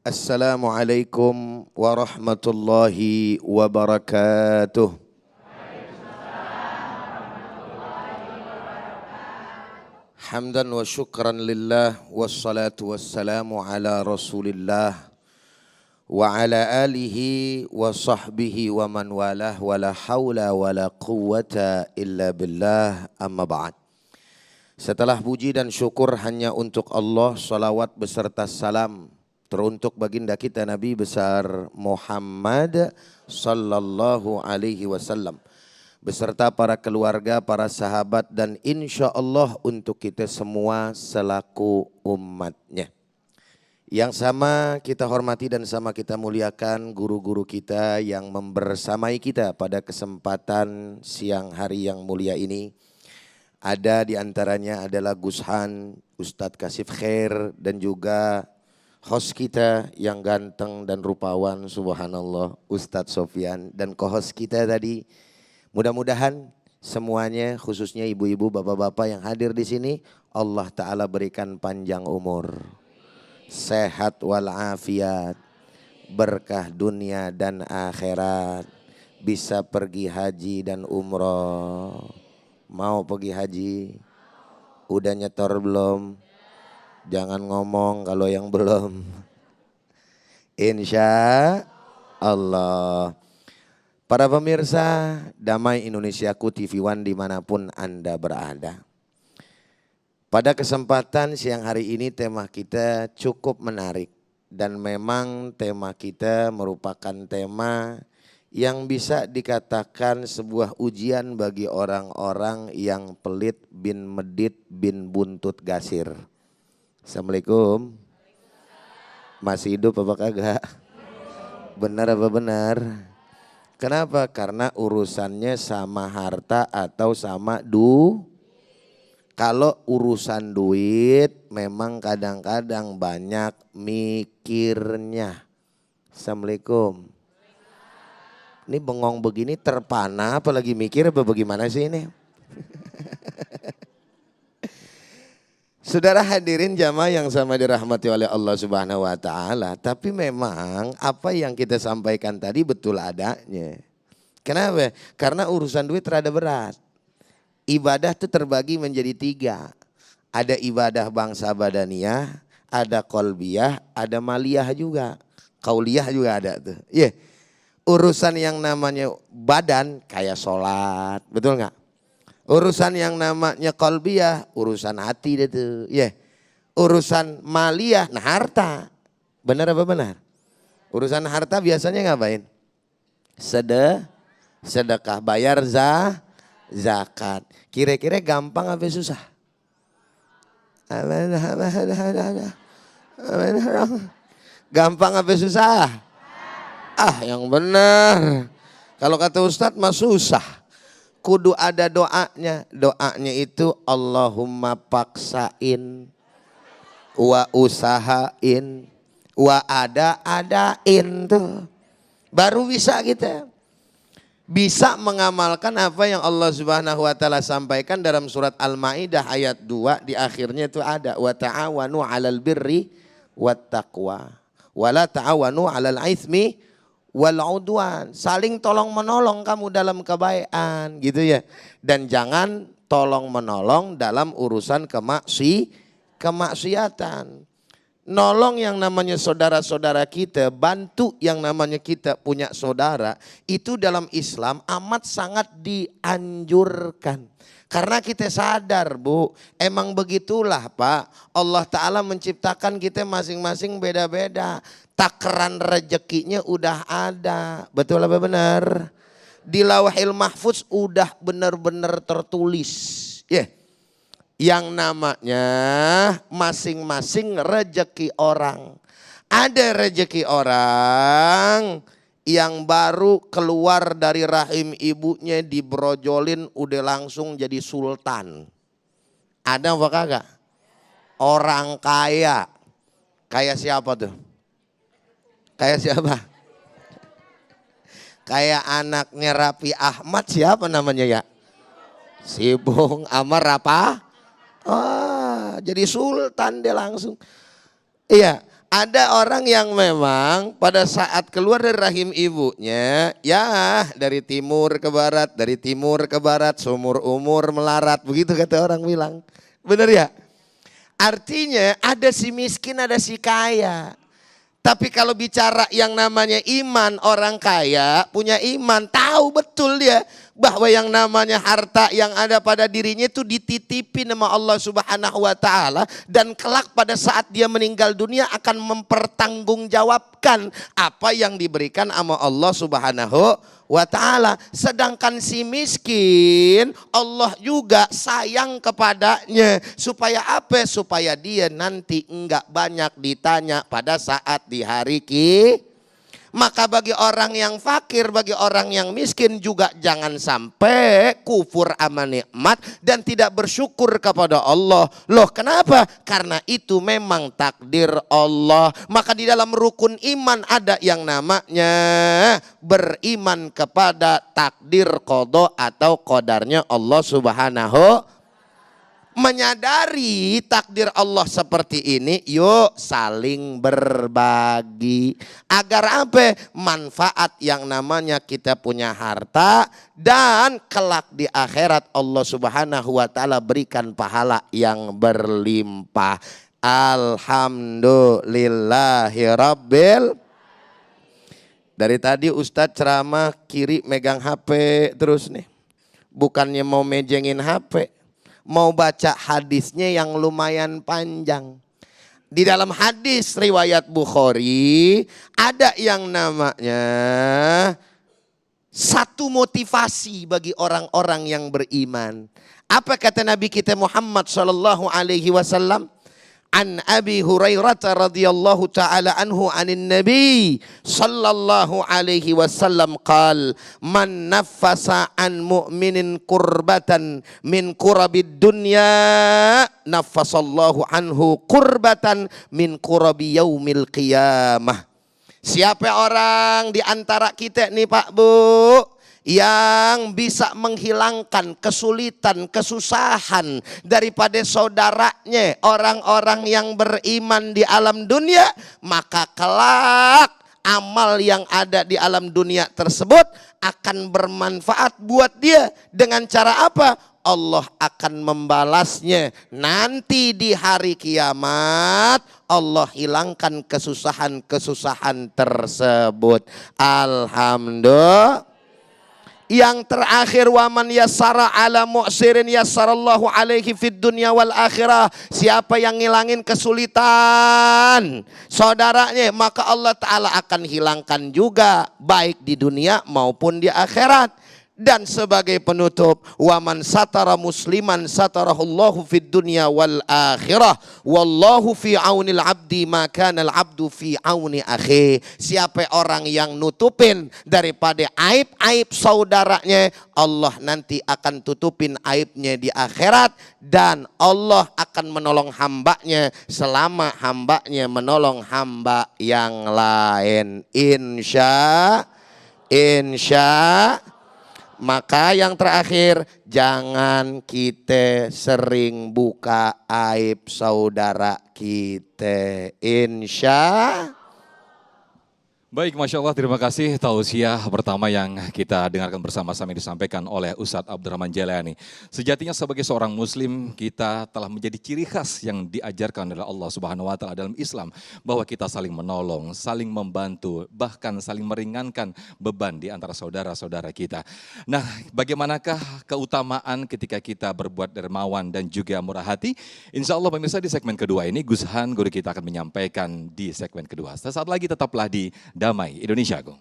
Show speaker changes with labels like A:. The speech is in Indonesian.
A: Assalamualaikum warahmatullahi wabarakatuh. Hamdan wa syukran lillah wassalatu wassalamu ala rasulillah wa ala alihi wa sahbihi wa man walah wa la hawla wa la quwwata illa billah amma ba'd. Setelah puji dan syukur hanya untuk Allah, salawat beserta salam teruntuk baginda kita Nabi besar Muhammad sallallahu alaihi wasallam beserta para keluarga, para sahabat dan insya Allah untuk kita semua selaku umatnya. Yang sama kita hormati dan sama kita muliakan guru-guru kita yang membersamai kita pada kesempatan siang hari yang mulia ini. Ada di antaranya adalah Gus Han, Ustadz Kasif Khair dan juga host kita yang ganteng dan rupawan subhanallah Ustadz Sofyan dan co-host kita tadi. Mudah-mudahan semuanya khususnya ibu-ibu bapak-bapak yang hadir di sini Allah Ta'ala berikan panjang umur, sehat walafiat, berkah dunia dan akhirat, bisa pergi haji dan umroh. Mau pergi haji? Udah nyetor belum? Jangan ngomong kalau yang belum. Insya Allah. Para pemirsa Damai Indonesiaku TV One dimanapun Anda berada. Pada kesempatan siang hari ini tema kita cukup menarik. Dan memang tema kita merupakan tema yang bisa dikatakan sebuah ujian bagi orang-orang yang pelit bin medit bin buntut gasir. Assalamualaikum. Masih hidup apa kagak? Benar apa benar? Kenapa? Karena urusannya sama harta atau sama Kalau urusan duit memang kadang-kadang banyak mikirnya. Assalamualaikum. Ini bengong begini terpana apalagi mikir apa bagaimana sih ini? Saudara hadirin jamaah yang sama dirahmati oleh Allah Subhanahu wa taala, tapi memang apa yang kita sampaikan tadi betul adanya. Kenapa? Karena urusan duit rada berat. Ibadah itu terbagi menjadi 3. Ada ibadah bangsa badaniyah, ada qalbiyah, ada maliyah juga. Qauliyah juga ada tuh. Iya. Urusan yang namanya badan kayak sholat, betul nggak? Urusan yang namanya qalbiyah, urusan hati itu, ya. Urusan maliyah, nah harta. Benar apa benar? Urusan harta biasanya ngapain? Sedekah, bayar zakat. Kira-kira gampang apa susah? Gampang apa susah? Yang benar. Kalau kata Ustadz mah susah. Kudu ada doanya. Doanya itu Allahumma paksain, wa usahain, wa adain tuh. Baru bisa kita. Bisa mengamalkan apa yang Allah Subhanahu wa taala sampaikan dalam surat Al-Maidah ayat 2 di akhirnya itu ada wa ta'awanu 'alal birri wat taqwa wa la ta'awanu 'alal itsmi wal udwan. Saling tolong menolong kamu dalam kebaikan gitu ya. Dan jangan tolong menolong dalam urusan kemaksiatan. Nolong yang namanya saudara-saudara kita, bantu yang namanya kita punya saudara, itu dalam Islam amat sangat dianjurkan. Karena kita sadar Bu, emang begitulah Pak, Allah Ta'ala menciptakan kita masing-masing beda-beda. Takaran rezekinya udah ada, betul apa benar? Di Lauhil Mahfuz udah benar-benar tertulis. Yang namanya masing-masing rezeki orang. Ada rezeki orang yang baru keluar dari rahim ibunya dibrojolin udah langsung jadi sultan. Ada apa kagak? Orang kaya. Kayak siapa tuh? Kayak siapa? Kayak anaknya Raffi Ahmad, siapa namanya ya? Sibung Amar apa? Jadi sultan dia langsung. Iya, Ada orang yang memang pada saat keluar dari rahim ibunya, ya dari timur ke barat, dari timur ke barat, seumur umur melarat, begitu kata orang bilang. Benar ya? Artinya ada si miskin, ada si kaya. Tapi kalau bicara yang namanya iman, orang kaya punya iman, tahu betul dia bahwa yang namanya harta yang ada pada dirinya itu dititipi nama Allah Subhanahu wa taala, dan kelak pada saat dia meninggal dunia akan mempertanggungjawabkan apa yang diberikan sama Allah Subhanahu wa ta'ala. Sedangkan si miskin Allah juga sayang kepadanya. Supaya apa? Supaya dia nanti enggak banyak ditanya pada saat di hari Maka bagi orang yang fakir, bagi orang yang miskin juga jangan sampai kufur sama nikmat dan tidak bersyukur kepada Allah. Loh kenapa? Karena itu memang takdir Allah. Maka di dalam rukun iman ada yang namanya beriman kepada takdir qada atau qadarnya Allah Subhanahu. Menyadari takdir Allah seperti ini, yuk saling berbagi. Agar apa? Manfaat yang namanya kita punya harta dan kelak di akhirat Allah Subhanahu wa ta'ala berikan pahala yang berlimpah. Alhamdulillahirabbil. Dari tadi Ustadz ceramah kiri megang HP terus nih. Bukannya mau mejengin HP. Mau baca hadisnya yang lumayan panjang. Di dalam hadis riwayat Bukhari ada yang namanya satu motivasi bagi orang-orang yang beriman. Apa kata Nabi kita Muhammad sallallahu alaihi wasallam? An Abi Hurairah radhiyallahu taala anhu anin Nabi sallallahu alaihi wasallam qal man naffasa an mu'minin kurbatan min kurabid dunya naffasallahu anhu kurbatan min kurabi yaumil qiyamah. Siapa orang di antara kita nih Pak Bu yang bisa menghilangkan kesulitan, kesusahan daripada saudaranya, orang-orang yang beriman di alam dunia, maka kelak amal yang ada di alam dunia tersebut akan bermanfaat buat dia. Dengan cara apa? Allah akan membalasnya nanti di hari kiamat. Allah hilangkan kesusahan-kesusahan tersebut. Alhamdulillah. Yang terakhir, waman yassara ala mu'sirin yassarallahu alaihi fid dunya wal akhirah. Siapa yang ngilangin kesulitan saudaranya, maka Allah Ta'ala akan hilangkan juga baik di dunia maupun di akhirat. Dan sebagai penutup, waman satara musliman satarahullahu fid dunya wal akhirah wallahu fi aunil abdi maka al abdu fi auni akhi. Siapa orang yang nutupin daripada aib-aib saudaranya, Allah nanti akan tutupin aibnya di akhirat, dan Allah akan menolong hambanya selama hambanya menolong hamba yang lain. Insya. Maka yang terakhir, jangan kita sering buka aib saudara kita. Insya.
B: Baik, Masya Allah, terima kasih tausiah pertama yang kita dengarkan bersama-sama yang disampaikan oleh Ustadz Abdurrahman Jailani. Sejatinya sebagai seorang muslim kita telah menjadi ciri khas yang diajarkan oleh Allah Subhanahu wa taala dalam Islam, bahwa kita saling menolong, saling membantu, bahkan saling meringankan beban di antara saudara-saudara kita. Nah, bagaimanakah keutamaan ketika kita berbuat dermawan dan juga murah hati? Insya Allah pemirsa, di segmen kedua ini Gus Han guru kita akan menyampaikan di segmen kedua. Sesaat lagi tetaplah di Damai Indonesia Go.